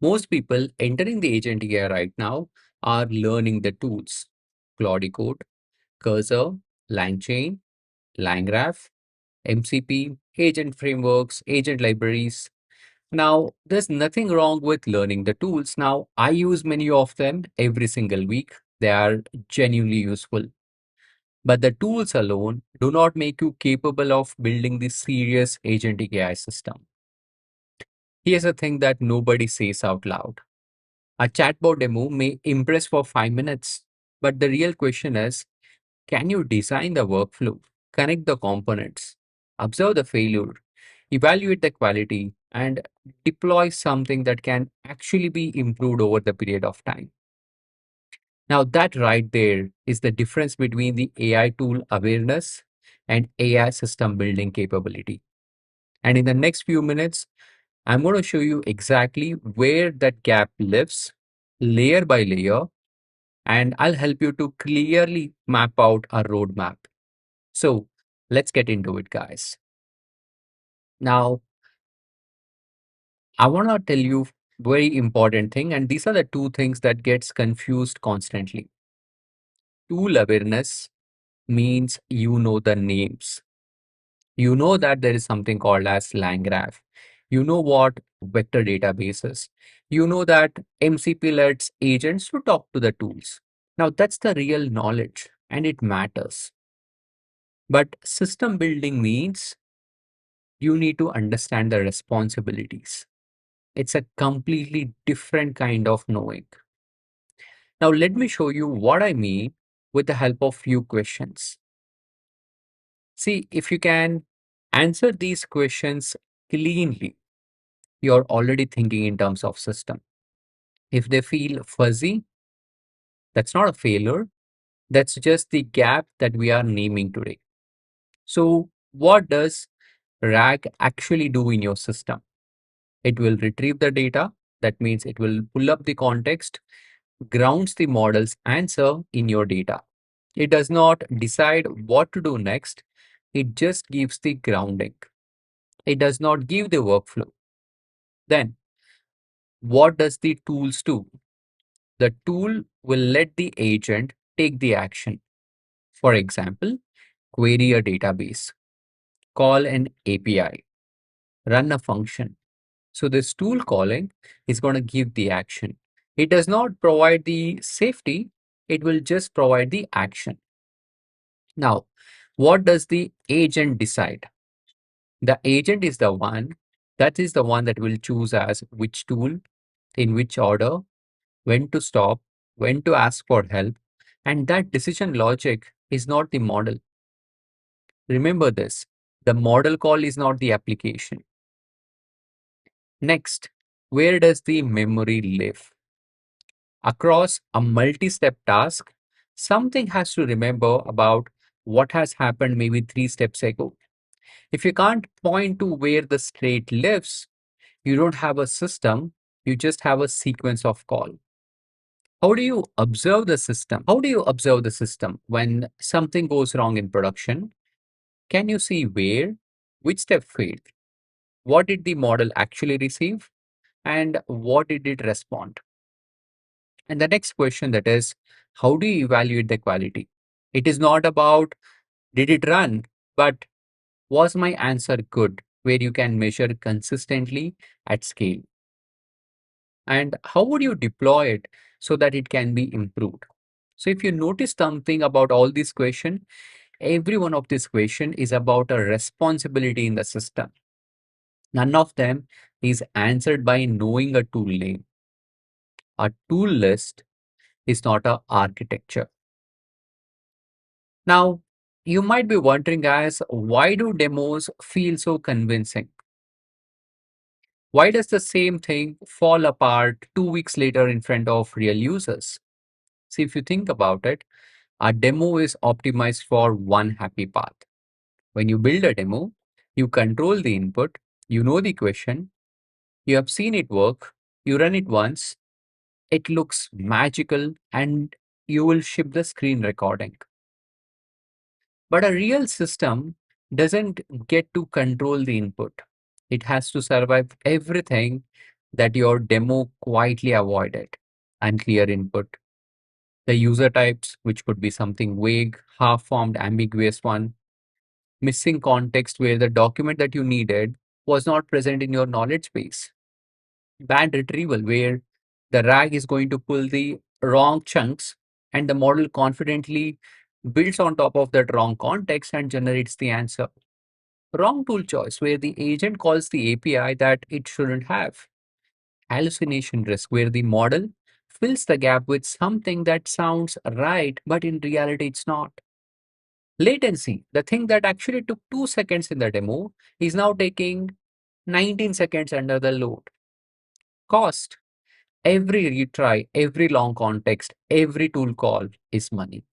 Most people entering the agent AI right now are learning the tools: Claude Code, Cursor, LangChain, LangGraph, MCP, agent frameworks, agent libraries. Now, there's nothing wrong with learning the tools. Now, I use many of them every single week. They are genuinely useful. But the tools alone do not make you capable of building the serious agentic AI system. Here's a thing that nobody says out loud. A chatbot demo may impress for 5 minutes, but the real question is, can you design the workflow, connect the components, observe the failure, evaluate the quality, and deploy something that can actually be improved over the period of time? Now, that right there is the difference between the AI tool awareness and AI system building capability. And in the next few minutes, I'm going to show you exactly where that gap lives, layer by layer, and I'll help you to clearly map out a roadmap. So let's get into it, guys. Now, I want to tell you very important thing, and these are the two things that gets confused constantly. Tool awareness means you know the names. You know that there is something called as LangGraph. You know what vector database is. You know that MCP lets agents to talk to the tools. Now that's the real knowledge and it matters. But system building means you need to understand the responsibilities. It's a completely different kind of knowing. Now let me show you what I mean with the help of few questions. See, if you can answer these questions cleanly, you're already thinking in terms of system. If they feel fuzzy, that's not a failure. That's just the gap that we are naming today. So what does RAG actually do in your system? It will retrieve the data. That means it will pull up the context, grounds the model's answer in your data. It does not decide what to do next. It just gives the grounding. It does not give the workflow. Then what does the tools do? The tool will let the agent take the action. For example, query a database, call an API, run a function. So this tool calling is going to give the action. It does not provide the safety, it will just provide the action. Now, what does the agent decide? The agent is the one that will choose as which tool, in which order, when to stop, when to ask for help. And that decision logic is not the model. Remember this, the model call is not the application. Next, where does the memory live? Across a multi-step task, something has to remember about what has happened maybe 3 steps ago. If you can't point to where the state lives, you don't have a system, you just have a sequence of call. How do you observe the system? How do you observe the system when something goes wrong in production? Can you see where, which step failed? What did the model actually receive? And what did it respond? And the next question, that is, how do you evaluate the quality? It is not about did it run, but was my answer good, where you can measure consistently at scale. And how would you deploy it so that it can be improved? So if you notice something about all these questions, every one of these questions is about a responsibility in the system. None of them is answered by knowing a tool name. A tool list is not a architecture. Now, you might be wondering, guys, why do demos feel so convincing? Why does the same thing fall apart 2 weeks later in front of real users? See, if you think about it, a demo is optimized for one happy path. When you build a demo, you control the input, you know the question, you have seen it work, you run it once, it looks magical, and you will ship the screen recording. But a real system doesn't get to control the input. It has to survive everything that your demo quietly avoided. Unclear input, the user types, which could be something vague, half-formed, ambiguous one, missing context where the document that you needed was not present in your knowledge base, bad retrieval where the RAG is going to pull the wrong chunks and the model confidently builds on top of that wrong context and generates the answer. Wrong tool choice where the agent calls the API that it shouldn't have. Hallucination risk where the model fills the gap with something that sounds right, but in reality it's not. Latency, the thing that actually took 2 seconds in the demo, is now taking 19 seconds under the load. Cost, every retry, every long context, every tool call is money.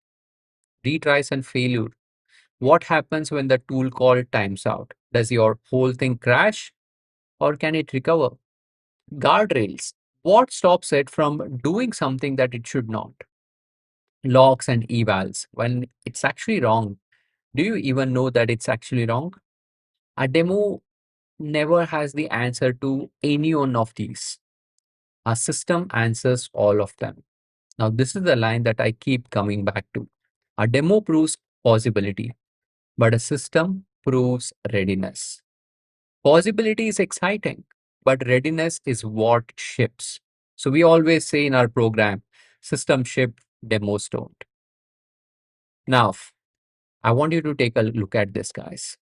Retries and failure. What happens when the tool call times out? Does your whole thing crash or can it recover? Guardrails. What stops it from doing something that it should not? Logs and evals. When it's actually wrong, do you even know that it's actually wrong? A demo never has the answer to any one of these. A system answers all of them. Now, this is the line that I keep coming back to. A demo proves possibility, but a system proves readiness. Possibility is exciting, but readiness is what ships. So we always say in our program, system ship, demos don't. Now, I want you to take a look at this, guys.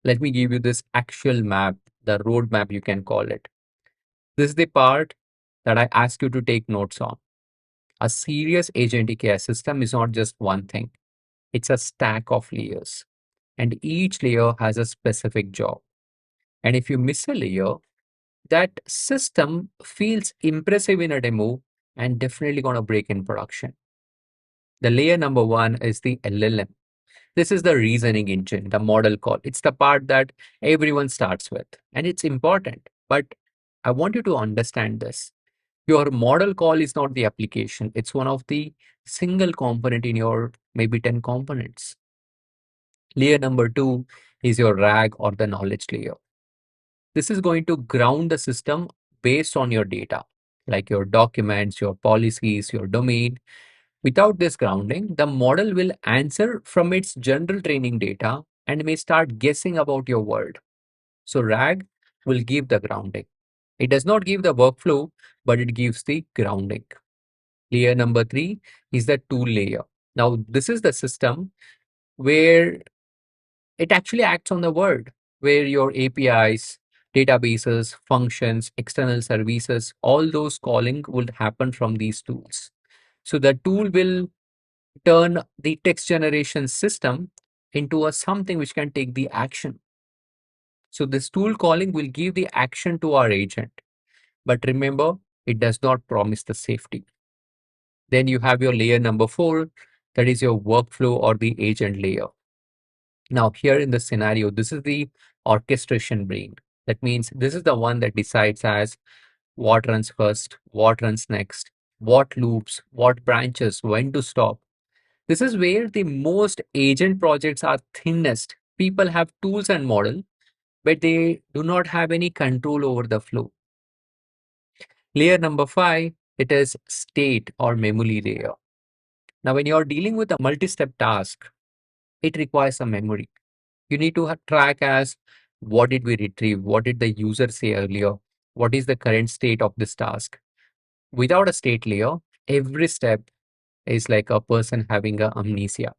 Let me give you this actual map, the roadmap, you can call it. This is the part that I ask you to take notes on. A serious agentic AI system is not just one thing, it's a stack of layers, and each layer has a specific job. And if you miss a layer, that system feels impressive in a demo and definitely going to break in production. The layer number one is the LLM. This is the reasoning engine, the model call. It's the part that everyone starts with, and it's important. But I want you to understand this. Your model call is not the application. It's one of the single component in your maybe 10 components. Layer number two is your RAG or the knowledge layer. This is going to ground the system based on your data, like your documents, your policies, your domain. Without this grounding, the model will answer from its general training data and may start guessing about your world. So RAG will give the grounding. It does not give the workflow, but it gives the grounding. Layer number three is the tool layer. Now, this is the system where it actually acts on the world, where your APIs, databases, functions, external services, all those calling will happen from these tools. So the tool will turn the text generation system into a something which can take the action. So this tool calling will give the action to our agent. But remember, it does not promise the safety. Then you have your layer number four, that is your workflow or the agent layer. Now, here in the scenario, this is the orchestration brain. That means this is the one that decides as what runs first, what runs next, what loops, what branches, when to stop. This is where the most agent projects are thinnest. People have tools and model, but they do not have any control over the flow. Layer number five, it is state or memory layer. Now, when you're dealing with a multi-step task, it requires a memory. You need to track as what did we retrieve? What did the user say earlier? What is the current state of this task? Without a state layer, every step is like a person having a amnesia.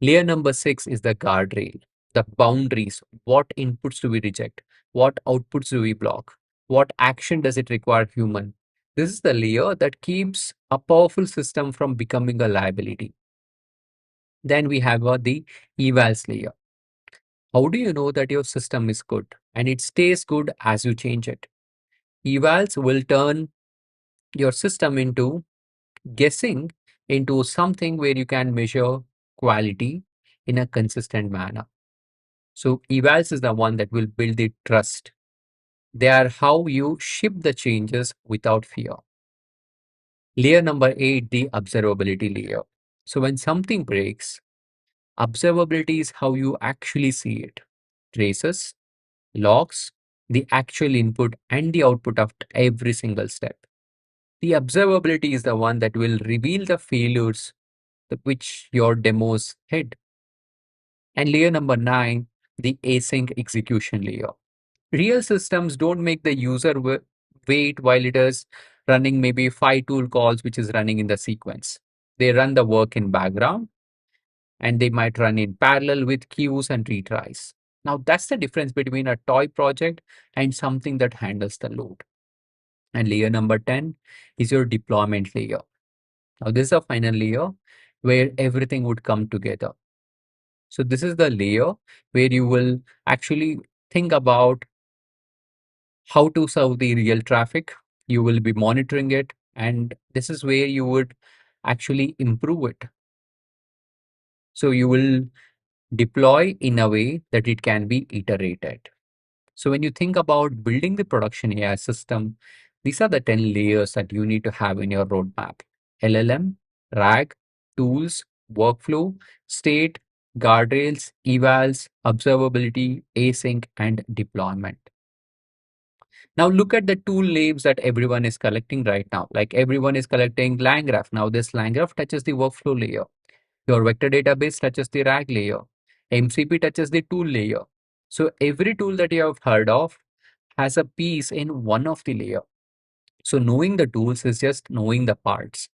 Layer number six is the guardrail, the boundaries. What inputs do we reject? What outputs do we block? What action does it require human? This is the layer that keeps a powerful system from becoming a liability. Then we have the evals layer. How do you know that your system is good? And it stays good as you change it. Evals will turn your system into guessing into something where you can measure quality in a consistent manner. So evals is the one that will build the trust. They are how you ship the changes without fear. Layer number eight, the observability layer. So when something breaks, observability is how you actually see it. Traces, logs, the actual input and the output of every single step. The observability is the one that will reveal the failures which your demos hid. And layer number 9, the async execution layer. Real systems don't make the user wait while it is running maybe 5 tool calls, which is running in the sequence. They run the work in background, and they might run in parallel with queues and retries. Now, that's the difference between a toy project and something that handles the load. And layer number 10 is your deployment layer. Now, this is a final layer where everything would come together. So, this is the layer where you will actually think about how to serve the real traffic. You will be monitoring it, and this is where you would actually improve it. So, you will deploy in a way that it can be iterated. So when you think about building the production AI system, these are the 10 layers that you need to have in your roadmap: LLM, RAG, tools, workflow, state, guardrails, evals, observability, async, and deployment. Now look at the tool names that everyone is collecting right now. Like everyone is collecting LangGraph. Now this LangGraph touches the workflow layer. Your vector database touches the RAG layer. MCP touches the tool layer. So every tool that you have heard of has a piece in one of the layer. So knowing the tools is just knowing the parts.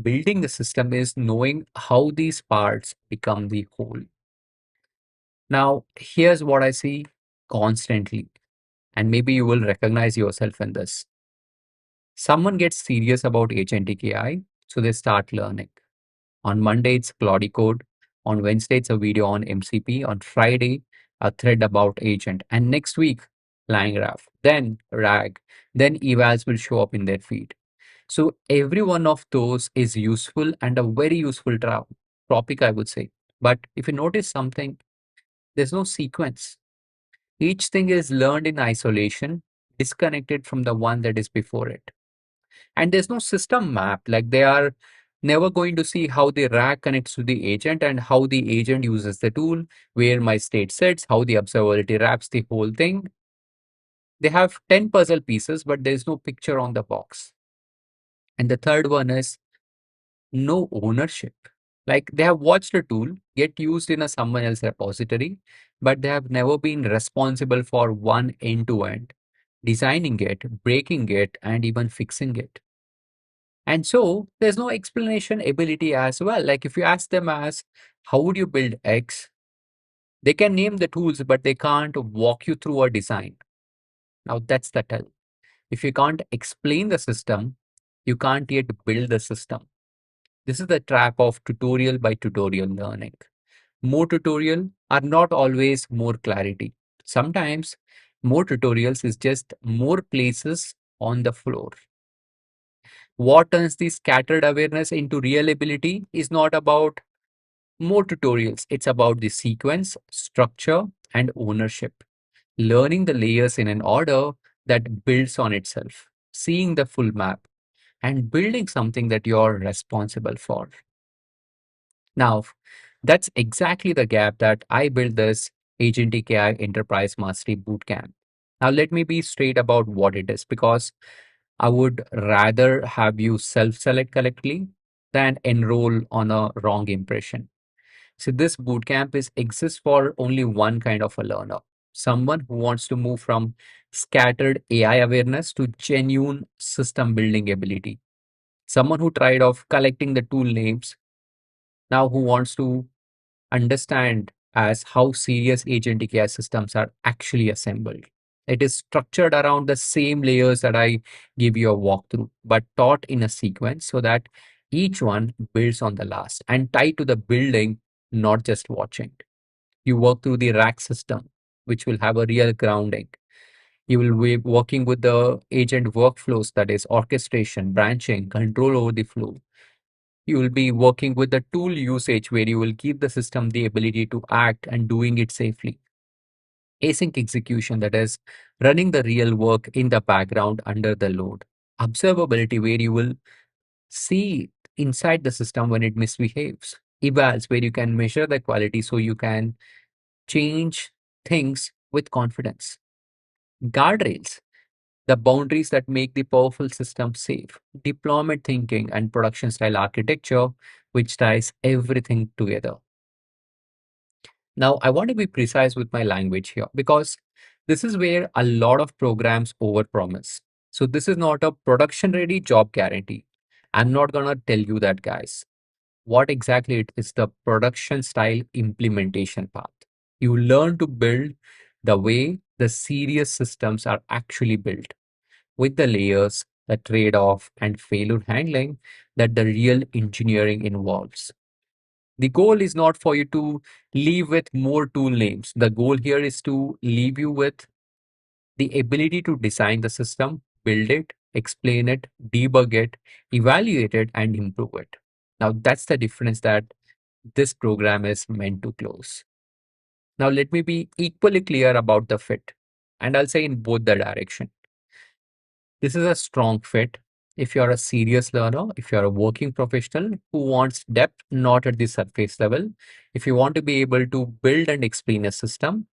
Building the system is knowing how these parts become the whole. Now, here's what I see constantly, and maybe you will recognize yourself in this. Someone gets serious about agentic AI, so they start learning. On Monday, it's Claude Code. On Wednesday, it's a video on MCP. On Friday, a thread about agent. And next week, LangGraph, then RAG, then evals will show up in their feed. So every one of those is useful and a very useful topic, I would say. But if you notice something, there's no sequence. Each thing is learned in isolation, disconnected from the one that is before it. And there's no system map. Like they are never going to see how the RAG connects to the agent and how the agent uses the tool, where my state sits, how the observability wraps the whole thing. They have 10 puzzle pieces, but there's no picture on the box. And the third one is no ownership. Like they have watched a tool get used in a someone else repository, but they have never been responsible for one end to end, designing it, breaking it, and even fixing it. And so there's no explanation ability as well. Like if you ask them as, how would you build X? They can name the tools, but they can't walk you through a design. Now that's the tell. If you can't explain the system, you can't yet build the system. This is the trap of tutorial by tutorial learning. More tutorial are not always more clarity. Sometimes more tutorials is just more places on the floor. What turns the scattered awareness into real ability is not about more tutorials. It's about the sequence, structure, and ownership. Learning the layers in an order that builds on itself, seeing the full map, and building something that you're responsible for. Now, that's exactly the gap that I built this Agentic AI Enterprise Mastery Bootcamp. Now, let me be straight about what it is, because I would rather have you self-select correctly than enroll on a wrong impression. So this bootcamp is exists for only one kind of a learner, someone who wants to move from scattered AI awareness to genuine system building ability. Someone who tried of collecting the tool names, now who wants to understand as how serious agentic AI systems are actually assembled. It is structured around the same layers that I give you a walkthrough, but taught in a sequence so that each one builds on the last and tied to the building, not just watching. You work through the rack system, which will have a real grounding. You will be working with the agent workflows, that is orchestration, branching, control over the flow. You will be working with the tool usage where you will give the system the ability to act and doing it safely. Async execution, that is running the real work in the background under the load. Observability, where you will see inside the system when it misbehaves. Evals, where you can measure the quality so you can change things with confidence. Guardrails, the boundaries that make the powerful system safe. Deployment thinking and production style architecture, which ties everything together. Now, I want to be precise with my language here because this is where a lot of programs overpromise. So, this is not a production ready job guarantee. I'm not going to tell you that, guys. What exactly it is the production style implementation path. You learn to build the way the serious systems are actually built with the layers, the trade off, and failure handling that the real engineering involves. The goal is not for you to leave with more tool names. The goal here is to leave you with the ability to design the system, build it, explain it, debug it, evaluate it, and improve it. Now, that's the difference that this program is meant to close. Now, let me be equally clear about the fit, and I'll say in both the direction. This is a strong fit if you're a serious learner, if you're a working professional who wants depth, not at the surface level, if you want to be able to build and explain a system,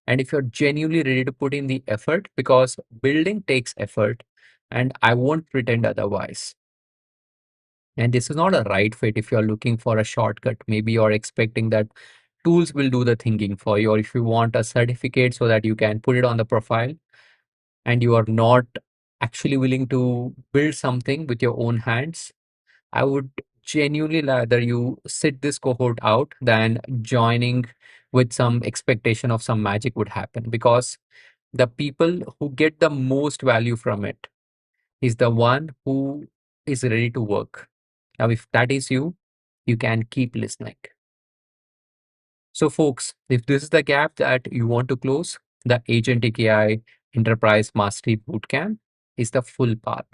and if you're genuinely ready to put in the effort, because building takes effort, and I won't pretend otherwise. And this is not a right fit if you're looking for a shortcut. Maybe you're expecting that tools will do the thinking for you, or if you want a certificate so that you can put it on the profile and you are not actually willing to build something with your own hands, I would genuinely rather you sit this cohort out than joining with some expectation of some magic would happen, because the people who get the most value from it is the one who is ready to work. Now, if that is you, you can keep listening. So, folks, if this is the gap that you want to close, the Agentic AI Enterprise Mastery Bootcamp is the full path.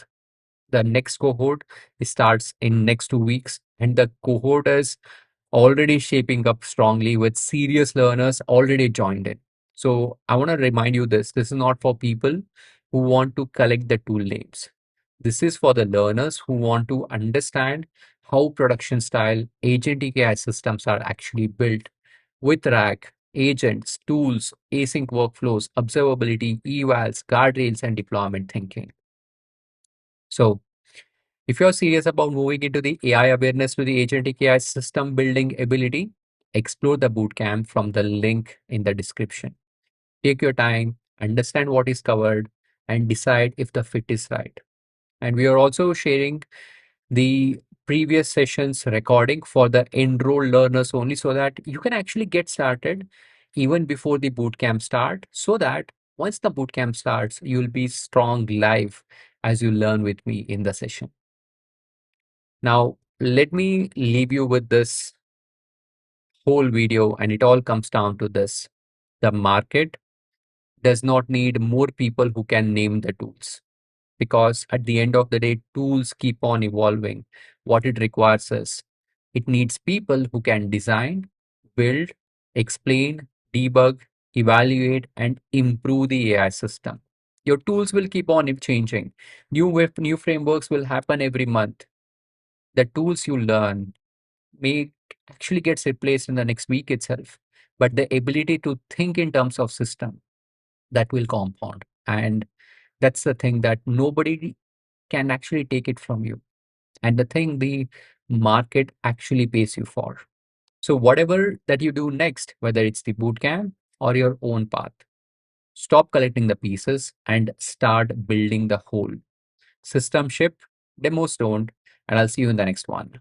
The next cohort starts in next 2 weeks, and the cohort is already shaping up strongly with serious learners already joined in. So I want to remind you this is not for people who want to collect the tool names. This is for the learners who want to understand how production style agentic AI systems are actually built with RAG, agents, tools, async workflows, observability, evals, guardrails, and deployment thinking. So if you're serious about moving into the AI awareness with the agentic AI system building ability, explore the bootcamp from the link in the description. Take your time, understand what is covered, and decide if the fit is right. And we are also sharing the previous sessions recording for the enrolled learners only, so that you can actually get started even before the bootcamp start, so that once the bootcamp starts, you'll be strong live as you learn with me in the session. Now, let me leave you with this whole video, and it all comes down to this. The market does not need more people who can name the tools, because at the end of the day, tools keep on evolving. What it requires is it needs people who can design, build, explain, debug, evaluate, and improve the AI system. Your tools will keep on changing. New frameworks will happen every month. The tools you learn may actually gets replaced in the next week itself, but the ability to think in terms of system, that will compound, and that's the thing that nobody can actually take it from you, and the thing the market actually pays you for. So whatever that you do next, whether it's the bootcamp or your own path, stop collecting the pieces and start building the whole system. Ship, demos don't, and I'll see you in the next one.